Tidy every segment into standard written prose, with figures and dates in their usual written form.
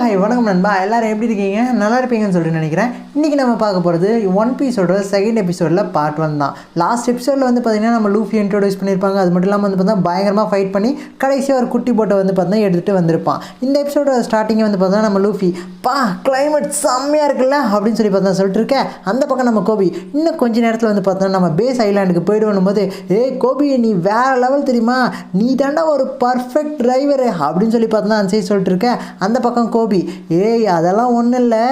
Hi வணக்கம் நண்பா, எல்லாரும் எப்படி இருக்கீங்க? நல்லா இருப்பீங்கன்னு சொல்லிட்டு நினைக்கிறேன். இன்றைக்கி நம்ம பார்க்க போகிறது ஒன் பீஸோட செகண்ட் எபிசோடில் பார்ட் 1 தான். லாஸ்ட் எபிசோடில் வந்து பார்த்திங்கன்னா நம்ம லூஃபி இன்ட்ரோடியூஸ் பண்ணியிருப்பாங்க. அது மட்டும் இல்லாமல் வந்து பார்த்தா பயங்கரமாக ஃபைட் பண்ணி கடைசியாக ஒரு குட்டி போட்டை வந்து பார்த்தீங்கன்னா எடுத்துகிட்டு வந்திருப்பான். இந்த எபிசோட ஸ்டார்டிங்கை வந்து பார்த்தா நம்ம லூஃபி கிளைமேட் செம்மையாக இருக்குல்ல அப்படின்னு சொல்லி பார்த்தா சொல்லிட்டு இருக்கேன். அந்த பக்கம் நம்ம கோபி இன்னும் கொஞ்ச நேரத்தில் வந்து பார்த்தோன்னா நம்ம பேஸ் ஐலாண்டுக்கு போய்டுவோம் போது, கோபி நீ வேறு லெவல் தெரியுமா, நீ தாண்டா ஒரு பர்ஃபெக்ட் டிரைவரு அப்படின்னு சொல்லி பார்த்தோன்னா அந்த சைடு சொல்லிட்டு இருக்கேன். அந்த பக்கம் கோபி அதெல்லாம் ஒன்றும் இல்லை,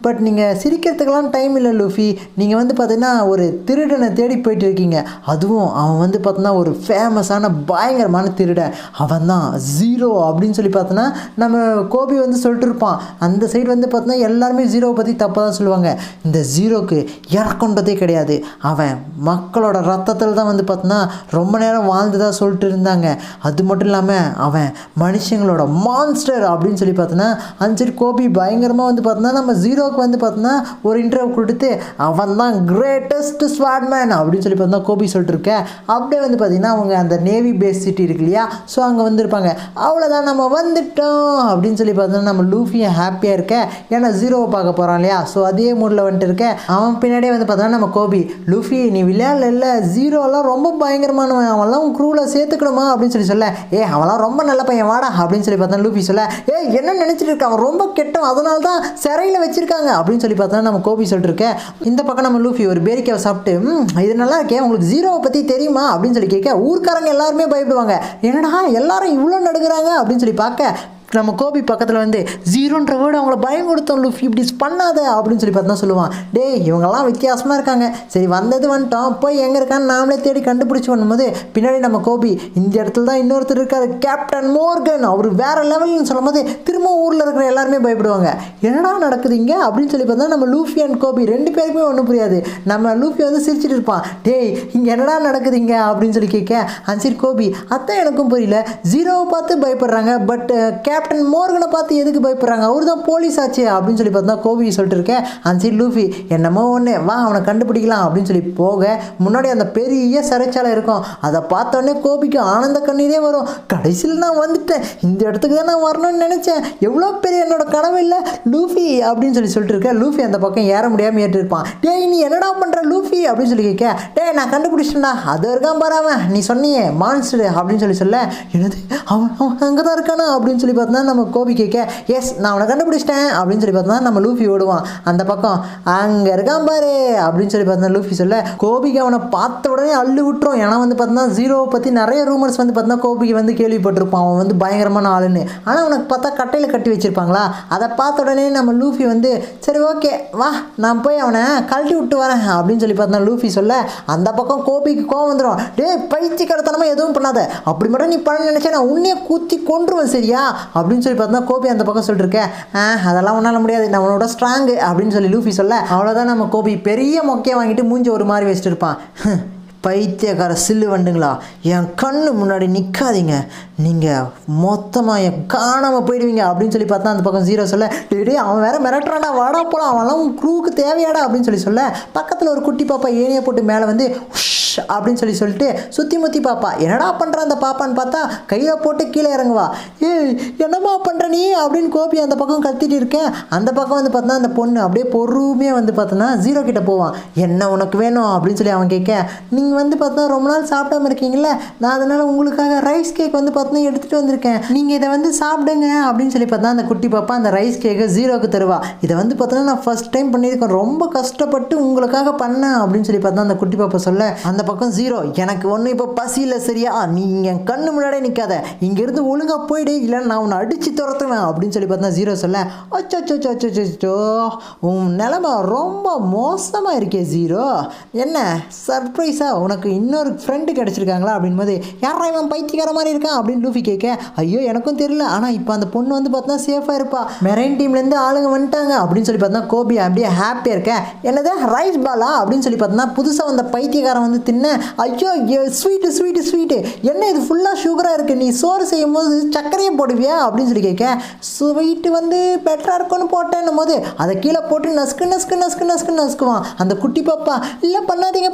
பட் நீங்கள் சிரிக்கிறதுக்கெல்லாம் டைம் இல்லை லூஃபி, நீங்கள் வந்து பார்த்தீங்கன்னா ஒரு திருடனை தேடி போயிட்டு இருக்கீங்க. அதுவும் அவன் வந்து பார்த்தோன்னா ஒரு ஃபேமஸான பயங்கரமான திருடன், அவன் தான் ஜீரோ அப்படின்னு சொல்லி பார்த்தோன்னா நம்ம கோபி வந்து சொல்லிட்டு இருப்பான். அந்த சைடு வந்து பார்த்தோன்னா எல்லாருமே ஜீரோவை பற்றி தப்பாக தான் சொல்லுவாங்க. இந்த ஜீரோக்கு இறக்கொண்டதே கிடையாது, அவன் மக்களோட ரத்தத்தில் தான் வந்து பார்த்தோன்னா ரொம்ப நேரம் வாழ்ந்துதான் சொல்லிட்டு இருந்தாங்க. அது மட்டும் இல்லாமல் அவன் மனுஷங்களோட மான்ஸ்டர் அப்படின்னு சொல்லி பார்த்தோன்னா அந்த சைடு கோபி பயங்கரமாக வந்து பார்த்தோன்னா நம்ம ஜீரோவுக்கு வந்து பார்த்தோன்னா ஒரு இன்டர்வியூ கொடுத்து அவன் தான் கிரேட்டஸ்ட் ஸ்வாட்மேன் அப்படின்னு சொல்லி பார்த்தோன்னா கோபி சொல்லிட்டு இருக்கேன். அப்படியே வந்து பார்த்தீங்கன்னா அவங்க அந்த நேவி பேஸ் சிட்டி இருக்கு இல்லையா, ஸோ அங்கே வந்துருப்பாங்க. அவ்வளோதான் நம்ம வந்துட்டோம் அப்படின்னு சொல்லி பார்த்தோன்னா நம்ம லூஃபியை ஹாப்பியாக இருக்க, ஏன்னா ஜீரோவை பார்க்க போகிறான் இல்லையா, ஸோ அதே மூடில் வந்துட்டு இருக்கேன். அவன் பின்னாடியே வந்து பார்த்தோன்னா நம்ம கோபி, லூஃபி நீ விளையாடல இல்லை, ஜீரோலாம் ரொம்ப பயங்கரமானவன், அவன்லாம் உன் க்ரூவில் சேர்த்துக்கணுமா அப்படின்னு சொல்லி சொல்ல, அவன்லாம் ரொம்ப நல்ல பையன் வாடா அப்படின்னு சொல்லி பார்த்தா லூஃபி சொல்ல, என்ன நினச்சிட்டு இருக்க, அவன் ரொம்ப கெட்டவன், அதனால தான் சிறையில் வச்சிருக்காங்க அப்படின்னு சொல்லி பார்த்தா நம்ம கோபி சொல்லிட்டு இருக்கேன். இந்த பக்கம் நம்ம லூஃபி ஒரு பேரிக்காவை சாப்பிட்டு இது நல்லா இருக்கே, உங்களுக்கு ஜீரோவை பற்றி தெரியுமா அப்படின்னு சொல்லி கேட்க, ஊர்க்காரங்க எல்லாருமே பயப்படுவாங்க. என்னடா எல்லாரும் இவ்வளோ நடுக்கிறாங்க அப்படின்னு சொல்லி பார்க்க, நம்ம கோபி பக்கத்தில் வந்து ஜீரோன்ற வேர்டு அவங்கள பயம் கொடுத்தோம் லூஃபி, இப்படி பண்ணாத அப்படின்னு சொல்லி பார்த்தா சொல்லுவான். இவங்கெல்லாம் வித்தியாசமாக இருக்காங்க, சரி வந்தது வந்துட்டோம், போய் எங்கே இருக்கான்னு நாமளே தேடி கண்டுபிடிச்சி பண்ணும்போது பின்னாடி நம்ம கோபி இந்த இடத்துல தான் இன்னொருத்தர் இருக்காரு, கேப்டன் மோர்கன், அவர் வேறு லெவல்னு சொல்லும் போது திரும்ப ஊரில் இருக்கிற எல்லாருமே பயப்படுவாங்க. என்னடா நடக்குதுங்க அப்படின்னு சொல்லி பார்த்தா நம்ம லூஃபி அண்ட் கோபி ரெண்டு பேருக்குமே ஒன்றும் புரியாது. நம்ம லூஃபி வந்து சிரிச்சிட்டு இருப்பான், இங்கே என்னடா நடக்குதுங்க அப்படின்னு சொல்லி கேட்க, சரி கோபி அதான் எனக்கும் புரியல, ஜீரோவை பார்த்து பயப்படுறாங்க, பட் கேப்டன் மோர்கனை பார்த்து எதுக்கு பயப்படுறாங்க, அவர் தான் போலீஸ் ஆச்சு அப்படின்னு சொல்லி பார்த்தா கோபி சொல்லிட்டு இருக்கேன். அந்த சைடு லூஃபி என்னமோ ஒன்று வா அவனை கண்டுபிடிக்கலாம் அப்படின்னு சொல்லி போக, முன்னாடி அந்த பெரிய சிறைச்சாலை இருக்கும், அதை பார்த்தோன்னே கோபிக்கு ஆனந்த கண்ணீரே வரும். கடைசியில் நான் வந்துட்டேன், இந்த இடத்துக்கு தான் நான் வரணும்னு நினச்சேன், எவ்வளோ பெரிய என்னோட கனவு இல்லை லூஃபி அப்படின்னு சொல்லிட்டு இருக்கேன். லூஃபி அந்த பக்கம் ஏற முடியாமல் ஏற்று இருப்பான். நீ என்னடா பண்ணுற லூஃபி அப்படின்னு சொல்லி கேட்க, நான் கண்டுபிடிச்சிட்டேன்டா, அது இருக்கான் பாராமன், நீ சொன்னியே மான்ஸ்டர் அப்படின்னு சொல்ல, என்னது அவன் அங்கே தான் இருக்கானா அப்படின்னு சொல்லி நம்ம கோபி கேட்க, நான் அவனை கண்டுபிடிச்சிட்டேன் அப்படின்னு சொல்லி பார்த்தா நம்ம லூஃபி ஓடுவான். அந்த பக்கம் அங்கே இருக்கான் பாரு அப்படின்னு சொல்லி பார்த்தா லூஃபி சொல்ல, கோபிக்கு அவனை பார்த்த உடனே அள்ளு விட்டுரும். ஏன்னா வந்து பார்த்தா ஜீரோவை பற்றி நிறைய ரூமர்ஸ் வந்து பார்த்தா கோபிக்கு வந்து கேள்விப்பட்டிருப்பான், அவன் வந்து பயங்கரமான ஆளுன்னு. ஆனால் அவனுக்கு பார்த்தா கட்டையில் கட்டி வச்சிருப்பாங்களா, அதை பார்த்த உடனே நம்ம லூஃபி வந்து சரி ஓகே வா நான் போய் அவனை கழட்டி விட்டு வரேன் அப்படின்னு சொல்லி பார்த்தா லூஃபி சொல்ல, அந்த பக்கம் கோபிக்கு கோவம் வந்துடும். பயிற்சி கடத்தனமாக எதுவும் பண்ணாத, அப்படி மட்டும் நீ பண்ண நினச்சா நான் உன்னையே கூத்தி கொன்றுவேன் சரியா அப்படின்னு சொல்லி பார்த்தா கோபி அந்த பக்கம் சொல்லிட்டு இருக்கேன். அதெல்லாம் ஒன்றால் முடியாது, நான் உன்னோட ஸ்ட்ராங்கு அப்படின்னு சொல்லி லூஃபி சொல்ல, அவ்வளோதான் நம்ம கோபி பெரிய மொக்கையை வாங்கிட்டு மூஞ்சி ஒரு மாதிரி வச்சுட்டு இருப்பான். பைத்தியக்கார சில்லு வண்டுங்களா, என் கண்ணு முன்னாடி நிற்காதீங்க, நீங்கள் மொத்தமாக என் காணாமல் போயிடுவீங்க அப்படின்னு சொல்லி பார்த்தா அந்த பக்கம் ஜீரோ சொல்ல, அவன் வேற மிரட்டுறான்டா வாடா போலாம், அவன்லாம் உன் க்ரூவுக்கு தேவையாடா அப்படின்னு சொல்ல, பக்கத்தில் ஒரு குட்டி பாப்பா ஏனியை போட்டு மேலே வந்து அப்படின்னு சொல்லிட்டு சுற்றி முற்றி பாப்பா, என்னடா பண்ணுற அந்த பாப்பான்னு பார்த்தா கையில் போட்டு கீழே இறங்குவா. என்னம்மா பண்ணுற நீ அப்படின்னு கோபி அந்த பக்கம் கத்திட்டு இருக்கேன். அந்த பக்கம் வந்து பார்த்தா அந்த பொண்ணு அப்படியே பொறுமையாக வந்து பார்த்தோன்னா ஜீரோ கிட்ட போவான். என்ன உனக்கு வேணும் அப்படின்னு சொல்லி அவன் கேட்க, நீங்கள் வந்து பார்த்தா ரொம்ப நாள் சாப்பிடாம இருக்கீங்களே, நான் அதனால் உங்களுக்காக ரைஸ் கேக் வந்து பார்த்தா எடுத்துகிட்டு வந்திருக்கேன், நீங்கள் இதை வந்து சாப்பிடுங்க அப்படின்னு சொல்லி பார்த்தா அந்த குட்டி பாப்பா அந்த ரைஸ் கேக்கை ஜீரோவுக்கு தருவா. இதை வந்து பார்த்தோன்னா நான் ஃபர்ஸ்ட் டைம் பண்ணியிருக்கேன், ரொம்ப கஷ்டப்பட்டு உங்களுக்காக பண்ணேன் அப்படின்னு சொல்லி பார்த்தா அந்த குட்டி பாப்பா சொல்ல, அந்த பக்கம் ஜீரோ எனக்கு ஒன்றும் இப்போ பசி இல்லை சரியா, நீ என் கண்ணு முன்னாடியே நிற்காத, இங்கேருந்து ஒழுங்காக போயிடு இல்லை நான் உன்னை அடித்து துரத்துவேன் அப்படின்னு சொல்லி பார்த்தா ஜீரோ சொல்ல, அச்சோ உன் நிலமை ரொம்ப மோசமாக இருக்கே ஜீரோ, என்ன சர்ப்ரைஸாக உனக்கு இன்னொரு ஃப்ரெண்டு கிடச்சிருக்காங்களா அப்படின் போது, யாரா இவன் பைத்தியக்கார மாதிரி இருக்கான் அப்படின்னு லூஃபி கேட்க, ஐயோ எனக்கும் தெரியல, ஆனால் இப்போ அந்த பொண்ணு வந்து பார்த்தா சேஃபாக இருப்பா, மெரைன் டீம்லேருந்து ஆளுங்க வந்துட்டாங்க அப்படின்னு சொல்லி பார்த்தா கோபி அப்படியே ஹாப்பியாக இருக்கேன். என்னது ரைஸ் பாலா அப்படின்னு சொல்லி பார்த்தா புதுசாக வந்த பைத்தியக்காரன் வந்து தின்ன, ஐயோ ஸ்வீட்டு என்ன இது ஃபுல்லாக சுகராக இருக்குது, நீ சோறு செய்யும் போது சர்க்கரையை போடுவியா அப்படின்னு சொல்லி கேட்க, ஸ்வீட்டு வந்து பெட்டராக இருக்கும்னு போட்டேன்னும் போது அதை கீழே போட்டு நசுக்குவான் அந்த குட்டி பாப்பா. இல்லை பண்ணாதீங்க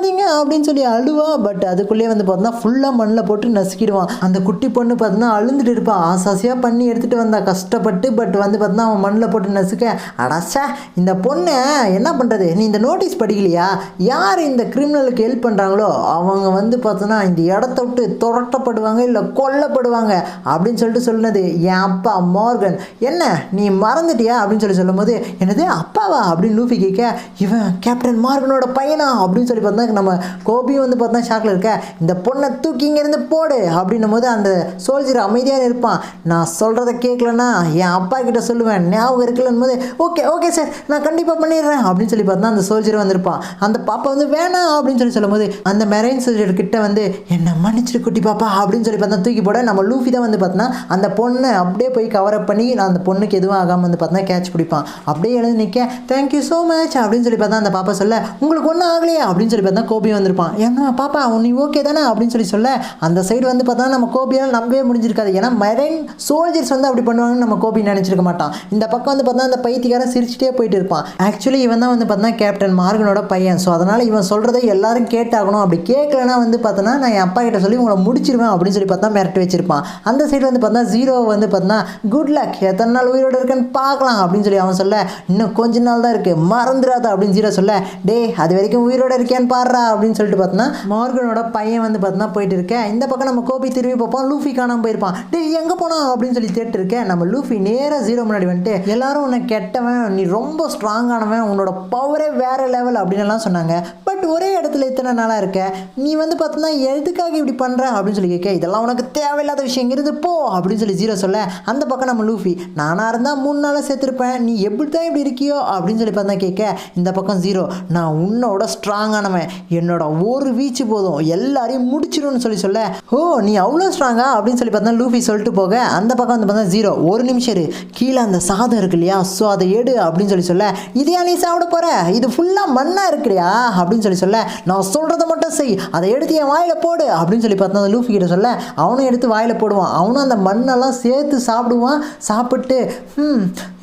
பண்ணாதீங்க அப்படின்னு சொல்லி அழுவா. பட் அதுக்குள்ளேயே வந்து பார்த்தோன்னா ஃபுல்லாக மண்ணில் போட்டு நசுக்கிடுவான். அந்த குட்டி பொண்ணு பார்த்தோன்னா அழுந்துட்டு இருப்பான். ஆசாசியாக பண்ணி எடுத்துகிட்டு வந்தா கஷ்டப்பட்டு. பட் வந்து பார்த்தோன்னா அவன் மண்ணில் போட்டு நசுக்க, அடாச்சா இந்த பொண்ணை என்ன பண்ணுறது, நீ இந்த நோட்டீஸ் படிக்கலையா, யார் இந்த கிரிமினலுக்கு ஹெல்ப் பண்ணுறாங்களோ அவங்க வந்து பார்த்தோன்னா இந்த இடத்த விட்டு துரட்டப்படுவாங்க இல்லை கொல்லப்படுவாங்க அப்படின்னு சொல்லிட்டு சொன்னது என் அப்பா மார்கன். என்ன நீ மறந்துட்டியா அப்படின்னு சொல்லி சொல்லும் போது, என்னது அப்பாவா அப்படின்னு லூஃபி கேட்க, இவன் கேப்டன் மார்கனோட பையனா அப்படின்னு சொல்லி பார்த்தா நம்ம கோபியும் வந்து பார்த்தா ஷாக்கில் இருக்க. இந்த பொண்ணை தூக்கி இங்கேருந்து போடு அப்படின்னும் போது அந்த சோல்ஜர் அமைதியாக இருப்பான். நான் சொல்கிறத கேட்கலன்னா என் அப்பா கிட்ட சொல்லுவேன், ஞாபகம் இருக்குல்லன்னு போது, ஓகே ஓகே சார் நான் கண்டிப்பாக பண்ணிடுறேன் அப்படின்னு சொல்லி பார்த்தா அந்த சோல்ஜர் வந்திருப்பான். அந்த பாப்பா வந்து வேணாம் அப்படின்னு சொல்லி சொல்லும் போது அந்த மெரைன் சோல்ஜர் கிட்ட வந்து, என்ன மன்னிச்சிட்டு குட்டி பாப்பா அப்படின்னு சொல்லி பார்த்தா தூக்கி போட நம்ம லூஃபி தான் வந்து பார்த்தோன்னா அந்த பொண்ணை அப்படியே போய் கவர் அப் பண்ணி அந்த பொண்ணுக்கு எதுவும் ஆகாமல் வந்து பார்த்தா கேட்ச் பிடிப்பான். அப்படியே எழுந்து நிற்க, தேங்க்யூ ஸோ மச் அப்படின்னு சொல்லி பார்த்தா அந்த பாப்பா சொல்ல, உங்களுக்கு ஒன்றும் ஆகலையா அப்படின்னு சொல்லி பார்த்தா கோபி வந்திருப்பான். ஏன்னா பாப்பா நீ ஓகே தானே அப்படின்னு சொல்லி சொல்ல, அந்த சைடு வந்து பார்த்தா நம்ம கோபியால் நம்பவே முடிஞ்சிருக்காது. ஏன்னா மெரைன் சோல்ஜர்ஸ் வந்து அப்படி பண்ணுவாங்கன்னு நம்ம கோபி நினச்சிருக்க மாட்டான். இந்த பக்கம் வந்து பார்த்தா அந்த பைத்தியக்காரன் சிரிச்சிட்டே போயிட்டு இருப்பான். ஆக்சுவலி இவன் தான் வந்து பார்த்தா கேப்டன் மார்கனோட பையன். ஸோ அதனால் இவன் சொல்கிறத எல்லாரும் கேட்டாகணும். அப்படி கேட்கலன்னா வந்து பார்த்தோன்னா நான் என் அப்பா கிட்ட சொல்லி உங்களை முடிச்சிருவேன் அப்படின்னு சொல்லி பார்த்தா மிரட்டி வச்சிருப்பான். அந்த சைடு வந்து பார்த்தா ஜீரோ வந்து பார்த்தா குட் லக், எத்தனை நாள் உயிரோடு இருக்குன்னு பார்க்கலாம் அப்படின்னு சொல்லி அவன் சொல்ல, இன்னும் கொஞ்ச நாள் தான் இருக்குது மறந்துடாத அப்படின்னு ஜீரோ சொல்ல, டே அது வரைக்கும் உயிரோடு இருக்கேன்னு பாடுறா அப்படின்னு சொல்லிட்டு பார்த்தோன்னா மார்கனோட பையன் வந்து பார்த்தோன்னா போயிட்டு இருக்கேன். இந்த பக்கம் நம்ம கோபி திரும்பி பார்ப்போம். லூஃபி காணாமல் போயிருப்பான். டே எங்கே போனோம் அப்படின்னு சொல்லி தேட்டு இருக்கேன். நம்ம லூஃபி நேராக ஜீரோ முன்னாடி வந்துட்டு, எல்லாரும் உன்னை கெட்டவன், நீ ரொம்ப ஸ்ட்ராங்கானவன், உன்னோட பவரே வேற லெவல் அப்படின்னு எல்லாம் சொன்னாங்க. பட் ஒரே இடத்துல இத்தனை நாளாக இருக்க, நீ வந்து பார்த்தோன்னா எதுக்காக இப்படி பண்ணுற அப்படின்னு சொல்லி கேட்க, இதெல்லாம் உனக்கு தேவையில்லாத விஷயம், இங்கிருந்து போ அப்படின்னு சொல்லி ஜீரோ சொல்ல, அந்த பக்கம் நம்ம லூஃபி, நானாக இருந்தால் 3 நாளாக சேர்த்துருப்பேன், நீ எப்படி தான் இப்படி இருக்கியோ அப்படின்னு சொல்லி பார்த்தா கேட்க, இந்த பக்கம் ஜீரோ, நான் உன்னோட ஸ்ட்ராங்கானவன், என்னோட ஒரு வீச்சு போதும் எல்லாரையும் முடிச்சிடும்னு சொல்லி சொல்ல, ஓ நீ அவ்வளோ ஸ்ட்ராங்கா அப்படின்னு சொல்லி பார்த்தா லூஃபி சொல்லிட்டு போக, அந்த பக்கம் வந்து பார்த்தா ஜீரோ, ஒரு நிமிஷம் இரு, கீழே அந்த சாதம் இருக்கு இல்லையா, ஸோ அதை எடு அப்படின்னு சொல்லி சொல்ல, இதையா நீ சாப்பிட போகிற, இது ஃபுல்லாக மண்ணாக இருக்குறியா அப்படின்னு சொல்லி சொல்ல, நான் சொல்கிறத மட்டும் செய், அதை எடுத்து என் வாயில் போடு அப்படின்னு சொல்லி பார்த்தா அந்த லூஃபி கிட்ட சொல்ல, அவனும் எடுத்து வாயில் போடுவான். அவனும் அந்த மண்ணெல்லாம் சேர்த்து சாப்பிடுவான். சாப்பிட்டு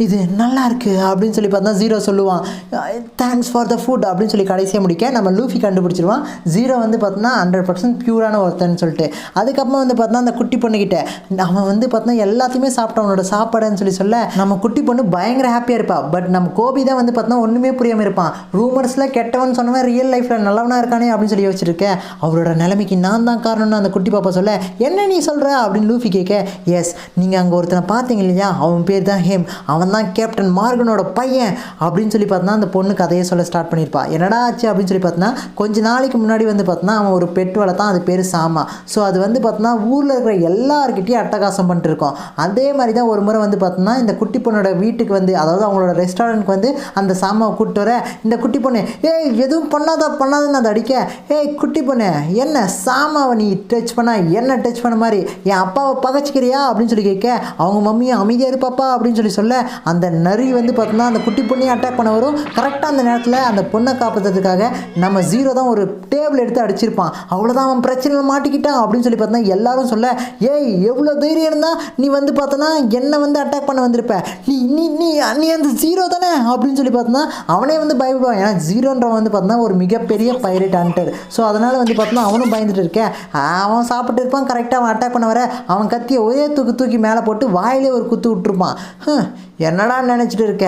இது நல்லா இருக்கு அப்படின்னு சொல்லி பார்த்தா ஜீரோ சொல்லுவான், தேங்க்ஸ் ஃபார் த ஃபுட் அப்படின்னு சொல்லி கடைசியாக முடிக்க நம்ம லூஃபி கண்டுபிடிச்சிருவான் ஜீரோ வந்து பார்த்தோன்னா 100% பியூரான ஒருத்தன்னு சொல்லிட்டு. அதுக்கப்புறம் வந்து பார்த்தா அந்த குட்டி பொண்ணுக்கிட்ட அவன் வந்து பார்த்தா எல்லாத்தையுமே சாப்பிட்டான் அவனோட சாப்பாடுன்னு சொல்லி சொல்ல, நம்ம குட்டி பொண்ணு பயங்கர ஹாப்பியாக இருப்பா. பட் நம்ம கோபி தான் வந்து பார்த்தா ஒன்றுமே புரியாமல் இருப்பான். ரூமர்ஸில் கெட்டவன் சொன்னவன் ரியல் லைஃப்பில் நல்லவனாக இருக்கானே அப்படின்னு சொல்லி யோசிச்சிருக்கேன். அவரோட நிலைமைக்கு நான் தான் காரணம்னு அந்த குட்டி பாப்பா சொல்ல, என்ன நீ சொல்கிற அப்படின்னு லூஃபி கேட்க, எஸ் நீங்கள் அங்கே ஒருத்தனை பார்த்தீங்க இல்லையா, அவன் பேர் தான் ஹேம், அவன் தான் கேப்டன் மார்கனோட பையன் அப்படின்னு சொல்லி பார்த்தா அந்த பொண்ணு கதையை சொல்ல ஸ்டார்ட் பண்ணியிருப்பா. என்னடா ஆச்சு அப்படின்னு சொல்லி பார்த்தோன்னா, கொஞ்ச நாளைக்கு முன்னாடி வந்து பார்த்தோன்னா அவன் ஒரு பெட் வளர்த்தான், அது பேர் சாமா. ஸோ அது வந்து பார்த்தோன்னா ஊரில் இருக்கிற எல்லாருக்கிட்டையும் அட்டகாசம் பண்ணிட்டு இருக்கோம். அதே மாதிரி தான் ஒரு முறை வந்து பார்த்தோன்னா இந்த குட்டி பொண்ணோட வீட்டுக்கு வந்து, அதாவது அவங்களோட ரெஸ்டாரண்ட்க்கு வந்து அந்த சாமாவை கூப்பிட்டு வர, இந்த குட்டி பொண்ணு ஏய் எதுவும் பண்ணாதுன்னு அதை அடிக்க, ஏய் குட்டி பொண்ணு என்ன சாமாவை நீ டச் பண்ணா என்ன டச் பண்ண மாதிரி என் அப்பாவை பகச்சிக்கிறியா அப்படின்னு சொல்லி கேட்க, அவங்க மம்மியும் அமைதியாக இருப்பாப்பா அப்படின்னு சொல்லி சொல்ல, அந்த நரி வந்து பார்த்தோன்னா அந்த குட்டி பொண்ணையும் அட்டாக் பண்ண வரும். கரெக்டாக அந்த நேரத்தில் அந்த பொண்ணை காப்பாற்றுறதுக்காக நம்ம ஜீரோ தான் ஒரு டேபிள் எடுத்து அடிச்சிருப்பான். அவ்வளோதான் அவன் பிரச்சனையில் மாட்டிக்கிட்டான் அப்படின்னு சொல்லி பார்த்தா எல்லாரும் சொல்ல, ஏய் எவ்வளோ தைரியம் இருந்தால் நீ வந்து பார்த்தோன்னா என்னை வந்து அட்டாக் பண்ண வந்திருப்ப, நீ நீ நீ நீ அந்த ஜீரோ தானே அப்படின்னு சொல்லி பார்த்தோன்னா அவனே வந்து பயப்படுவான். ஏன்னா ஜீரோன்றவன் வந்து பார்த்தோன்னா ஒரு மிகப்பெரிய பைரேட் ஹண்டர். ஸோ அதனால் வந்து பார்த்தோன்னா அவனும் பயந்துட்டு இருக்கேன். அவன் சாப்பிட்டு இருப்பான். கரெக்டாக அவன் அட்டாக் பண்ண வர அவன் கத்தியை ஒரே தூக்கி மேலே போட்டு வாயிலே ஒரு குத்து விட்டுருப்பான். என்னடா நினச்சிட்டு இருக்க,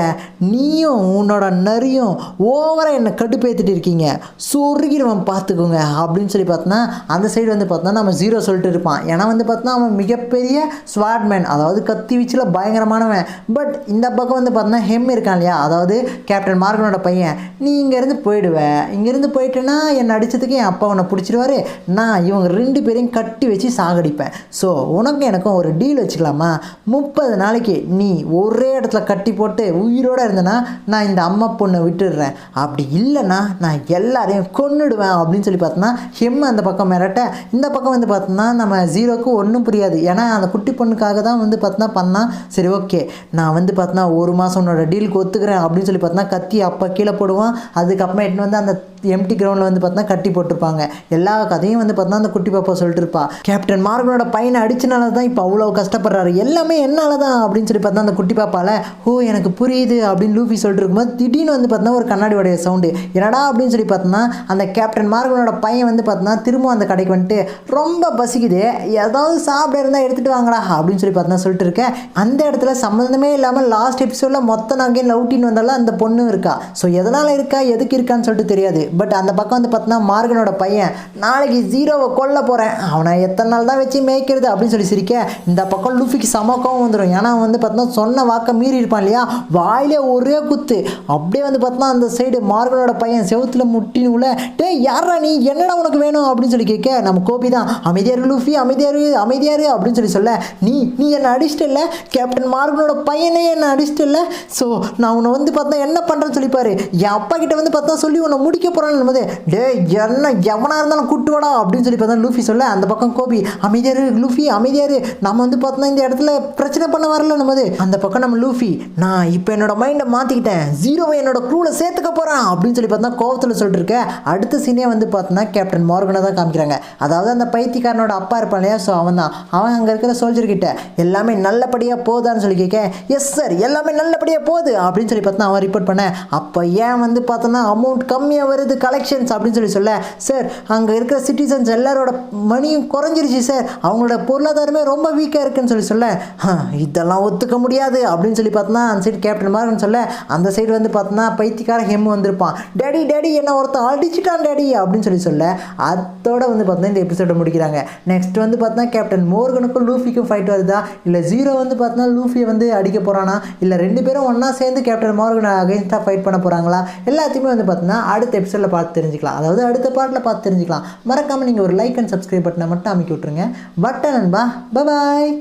நீயும் உன்னோட நரியும் ஓவராக என்னை கடுப்பேற்றிட்டு இருக்கீங்க, சொருகிடுவன் பார்த்துக்கோங்க அப்படின்னு சொல்லி பார்த்தோன்னா அந்த சைடு வந்து பார்த்தோன்னா நம்ம ஜீரோ சொல்லிட்டு இருப்பான். ஏன்னா வந்து பார்த்தோன்னா அவன் மிகப்பெரிய ஸ்வாட்மேன், அதாவது கத்தி வீச்சில் பயங்கரமானவன். பட் இந்த பக்கம் வந்து பார்த்தோன்னா ஹெம் இருக்கான் இல்லையா, அதாவது கேப்டன் மார்கனோட பையன், நீ இங்கேருந்து போயிடுவேன், இங்கேருந்து போயிட்டேன்னா என்னை அடித்ததுக்கு என் அப்பா உன்னை பிடிச்சிடுவார், நான் இவங்க 2 பேரையும் கட்டி வச்சு சாகடிப்பேன். ஸோ உனக்கும் எனக்கும் ஒரு டீல் வச்சுக்கலாமா, 30 நாளைக்கு நீ ஒரே இடத்துல கட்டி போட்டு உயிரோடு இருந்தேன்னா நான் இந்த அம்மா பொண்ணை விட்டுடுறேன், அப்படி இல்லைன்னா நான் எல்லாரையும் கொன்னுடுவேன் அப்படின்னு சொல்லி பார்த்தோன்னா ஹெம் அந்த பக்கம் மிரட்ட, இந்த பக்கம் வந்து பார்த்தோன்னா நம்ம ஜீரோக்கு ஒன்றும் புரியாது. ஏன்னா அந்த குட்டி பொண்ணுக்காக தான் வந்து பார்த்தோன்னா பண்ணால், சரி ஓகே நான் வந்து பார்த்தோன்னா 1 மாதம் உன்னோட டீலுக்கு ஒத்துக்கிறேன் அப்படின்னு சொல்லி பார்த்தோன்னா கத்தி அப்போ கீழே போடுவான். அதுக்கப்புறம் எட்டு வந்து அந்த எம்டி கிரவுண்டில் வந்து பார்த்தா கட்டி போட்டிருப்பாங்க. எல்லா கதையும் வந்து பார்த்தா அந்த குட்டி பாப்பா சொல்லிட்டு இருப்பா, கேப்டன் மார்கனோட பையனை அடிச்சனால தான் இப்போ அவ்வளோ கஷ்டப்படுறாரு, எல்லாமே என்னால தான் அப்படின்னு சொல்லி பார்த்தா அந்த குட்டி பாப்பால, ஓ எனக்கு புரியுது அப்படின்னு லூஃபி சொல்லிட்டு இருக்கும்போது திடீர்னு வந்து பார்த்தா ஒரு கண்ணாடி உடைய சவுண்டு, என்னடா அப்படின்னு சொல்லி பார்த்தோன்னா அந்த கேப்டன் மார்கனோட பையன் வந்து பார்த்தோன்னா திரும்ப அந்த கடைக்கு வந்துட்டு ரொம்ப பசிக்குது, ஏதாவது சாப்பிட இருந்தால் எடுத்துகிட்டு வாங்கடா அப்படின்னு சொல்லி பார்த்தோன்னா சொல்லிட்டு இருக்கேன். அந்த இடத்துல சம்மந்தமே இல்லாமல் லாஸ்ட் எபிசோடில் மொத்தம் அங்கேயும் லவுட்டின்னு வந்தாலும் அந்த பொண்ணு இருக்கா. ஸோ எதனால் இருக்கா எதுக்கு இருக்கான்னு சொல்லிட்டு தெரியாது. பட் அந்த பக்கம் வந்து பார்த்தோன்னா மார்கனோட பையன் நாளைக்கு ஜீரோவை கொல்ல போகிறேன், அவனை எத்தனை நாள் தான் வச்சு மேய்க்கிறது அப்படின்னு சொல்லி சிரிக்க இந்த பக்கம் லூஃபிக்கு சமக்கம் வந்துடும். ஏன்னா வந்து பார்த்தோன்னா சொன்ன வாக்க மீறி இருப்பான் இல்லையா, வாயிலே ஒரே குத்து. அப்படியே வந்து பார்த்தோன்னா அந்த சைடு மார்கனோட பையன் செவுத்துல முட்டின்னு உள்ள டே யாரா நீ என்னடா உனக்கு வேணும் அப்படின்னு சொல்லி கேட்க நம்ம கோபி தான் அமைதியாரு லூஃபி அமைதியாரு அப்படின்னு சொல்லி சொல்ல நீ என்னை அடிச்சிட்டு இல்லை, கேப்டன் மார்கனோட பையனே என்னை அடிச்சிட்டு இல்லை, ஸோ நான் உன்னை வந்து பார்த்தா என்ன பண்ணுறேன்னு சொல்லிப்பாரு, என் அப்பா கிட்ட வந்து பார்த்தா சொல்லி உன்னை முடிக்க போகிறான்னு போது டே என்ன எவனாக இருந்தாலும் கூட்டு வாடா அப்படின்னு சொல்லி பார்த்தா லூஃபி சொல்ல அந்த பக்கம் கோபி அமைதியாரு லூஃபி அமைதியாரு, நம்ம வந்து பார்த்தோன்னா இந்த இடத்துல பிரச்சனை பண்ண வரல போது அந்த பக்கம் நம்ம லூஃபி நான் இப்போ என்னோட மைண்டை மாற்றிக்கிட்டேன், ஜீரோவை என்னோட க்ரூவில் சேர்த்துக்க போகிறேன் அப்படின்னு சொல்லி பார்த்தா கோவத்தில் சொல்லிட்டு இருக்கேன். அடுத்த சீனே வந்து பார்த்தோன்னா கேப்டன் மார்கனை தான் காமிக்கிறாங்க. அதாவது அந்த பைத்தியக்காரனோட அப்பா இருப்பான் இல்லையா, ஸோ அவன் அங்கே இருக்கிற சோல்ஜர்கிட்ட எல்லாமே நல்லபடியாக போதான்னு சொல்லி கேட்க எஸ் சார் எல்லாமே நல்லபடியாக போகுது அப்படின்னு சொல்லி பார்த்தா அவன் ரிப்போர்ட் பண்ண அப்போ ஏன் வந்து பார்த்தோன்னா அமௌண்ட் கம்மியாக வருது கலெக்ஷன்ஸ் அப்படின்னு சொல்லி சொல்ல சார் அங்கே இருக்கிற சிட்டிசன்ஸ் எல்லாரோட மணியும் குறைஞ்சிருச்சு சார், அவங்களோட பொருளாதாரமே ரொம்ப வீக்காக இருக்குன்னு சொல்லி சொல்ல இதெல்லாம் ஒத்துக்க முடியாது அப்படின்னு சொல்லி பார்த்தோன்னா அந்த சைடு கேப்டன் மார்கன் சொல்ல அந்த சைடு வந்து பார்த்தோன்னா பைத்தியக்கார ஹெம் வந்திருப்பான் டேடி என்ன ஒருத்தன் அடிச்சிட்டான் டேடி அப்படின்னு சொல்லி சொல்ல அதோட வந்து பார்த்தோன்னா இந்த எபிசோட முடிக்கிறாங்க. நெக்ஸ்ட் வந்து பார்த்தோன்னா கேப்டன் மோர்கனுக்கும் லூஃபிக்கும் ஃபைட் வருதா இல்லை ஜீரோ வந்து பார்த்தோன்னா லூஃபியை வந்து அடிக்க போகிறானா இல்லை ரெண்டு பேரும் ஒன்றா சேர்ந்து கேப்டன் மார்கனை அகைன்ஸ்டாக ஃபைட் பண்ண போகிறாங்களா எல்லாத்தையுமே வந்து பார்த்தோன்னா அடுத்த எபிசோடில் பார்த்து தெரிஞ்சுக்கலாம், அதாவது அடுத்த பார்ட்டில் பார்த்து தெரிஞ்சுக்கலாம். மறக்காமல் நீங்கள் ஒரு லைக் அண்ட் சப்ஸ்கிரைப் பட்டனை மட்டும் அமைக்கி விட்ருங்க. பட்டன் நண்பா, பாய்.